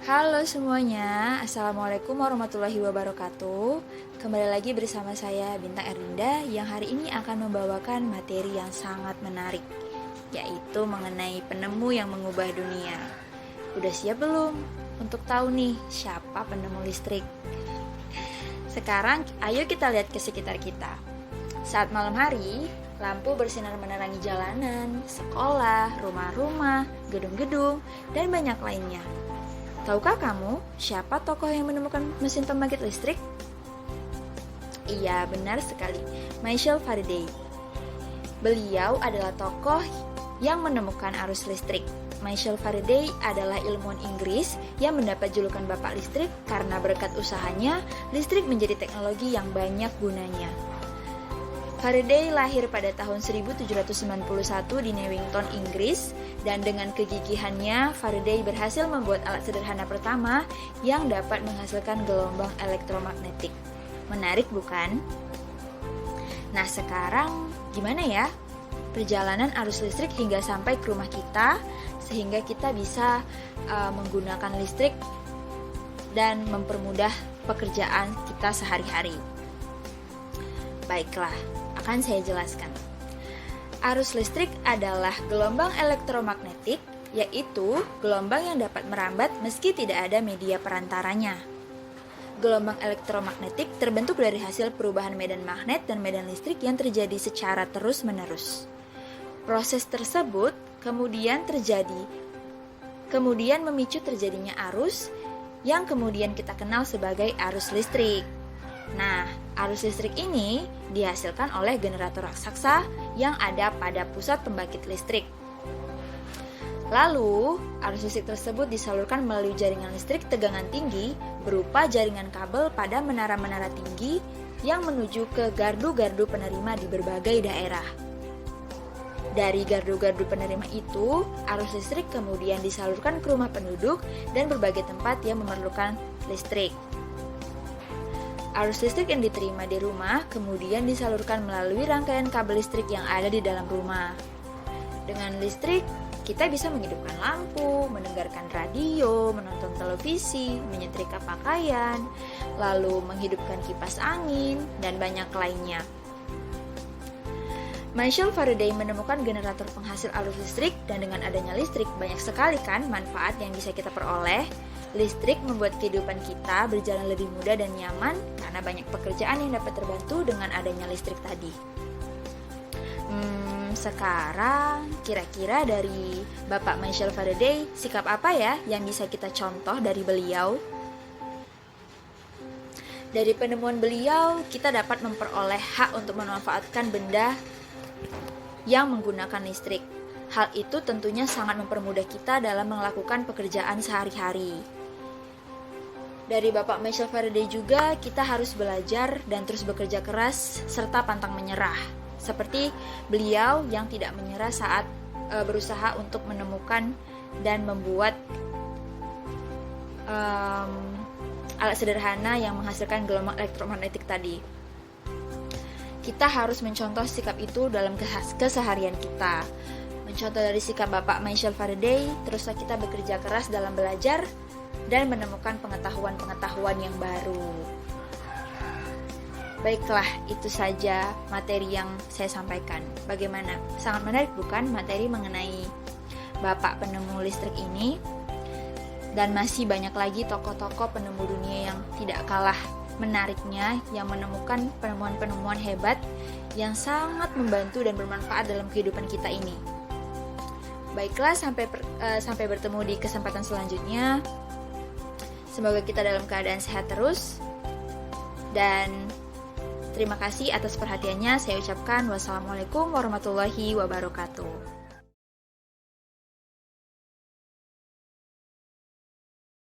Halo semuanya, Assalamualaikum warahmatullahi wabarakatuh. Kembali lagi bersama saya Bintang Erinda yang hari ini akan membawakan materi yang sangat menarik, yaitu mengenai penemu yang mengubah dunia. Udah siap belum untuk tahu nih siapa penemu listrik? Sekarang ayo kita lihat ke sekitar kita. Saat malam hari, lampu bersinar menerangi jalanan, sekolah, rumah-rumah, gedung-gedung, dan banyak lainnya. Tahukah kamu siapa tokoh yang menemukan mesin pembangkit listrik? Iya, benar sekali, Michael Faraday. Beliau adalah tokoh yang menemukan arus listrik. Michael Faraday adalah ilmuwan Inggris yang mendapat julukan Bapak Listrik karena berkat usahanya, listrik menjadi teknologi yang banyak gunanya. Faraday lahir pada tahun 1791 di Newington, Inggris, dan dengan kegigihannya, Faraday berhasil membuat alat sederhana pertama yang dapat menghasilkan gelombang elektromagnetik. Menarik bukan? Nah, sekarang gimana ya perjalanan arus listrik hingga sampai ke rumah kita, sehingga kita bisa menggunakan listrik dan mempermudah pekerjaan kita sehari-hari. Baiklah, akan saya jelaskan. Arus listrik adalah gelombang elektromagnetik, yaitu gelombang yang dapat merambat meski tidak ada media perantaranya. Gelombang elektromagnetik terbentuk dari hasil perubahan medan magnet dan medan listrik yang terjadi secara terus-menerus. Proses tersebut kemudian memicu terjadinya arus yang kemudian kita kenal sebagai arus listrik. Nah, arus listrik ini dihasilkan oleh generator raksasa yang ada pada pusat pembangkit listrik. Lalu, arus listrik tersebut disalurkan melalui jaringan listrik tegangan tinggi berupa jaringan kabel pada menara-menara tinggi yang menuju ke gardu-gardu penerima di berbagai daerah. Dari gardu-gardu penerima itu, arus listrik kemudian disalurkan ke rumah penduduk dan berbagai tempat yang memerlukan listrik. Arus listrik yang diterima di rumah kemudian disalurkan melalui rangkaian kabel listrik yang ada di dalam rumah. Dengan listrik, kita bisa menghidupkan lampu, mendengarkan radio, menonton televisi, menyetrika pakaian, lalu menghidupkan kipas angin, dan banyak lainnya. Michael Faraday menemukan generator penghasil arus listrik, dan dengan adanya listrik banyak sekali kan manfaat yang bisa kita peroleh. Listrik membuat kehidupan kita berjalan lebih mudah dan nyaman karena banyak pekerjaan yang dapat terbantu dengan adanya listrik tadi. Sekarang kira-kira dari Bapak Michael Faraday, sikap apa ya yang bisa kita contoh dari beliau? Dari penemuan beliau, kita dapat memperoleh hak untuk memanfaatkan benda yang menggunakan listrik. Hal itu tentunya sangat mempermudah kita dalam melakukan pekerjaan sehari-hari. Dari Bapak Michael Faraday juga kita harus belajar dan terus bekerja keras serta pantang menyerah. Seperti beliau yang tidak menyerah saat berusaha untuk menemukan dan membuat alat sederhana yang menghasilkan gelombang elektromagnetik tadi. Kita harus mencontoh sikap itu dalam keseharian kita. Mencontoh dari sikap Bapak Michael Faraday, teruslah kita bekerja keras dalam belajar dan menemukan pengetahuan-pengetahuan yang baru. Baiklah, itu saja materi yang saya sampaikan. Bagaimana? Sangat menarik bukan materi mengenai Bapak penemu listrik ini? Dan masih banyak lagi tokoh-tokoh penemu dunia yang tidak kalah menariknya, yang menemukan penemuan-penemuan hebat yang sangat membantu dan bermanfaat dalam kehidupan kita ini. Baiklah, sampai bertemu di kesempatan selanjutnya. Semoga kita dalam keadaan sehat terus. Dan terima kasih atas perhatiannya. Saya ucapkan wassalamualaikum warahmatullahi wabarakatuh.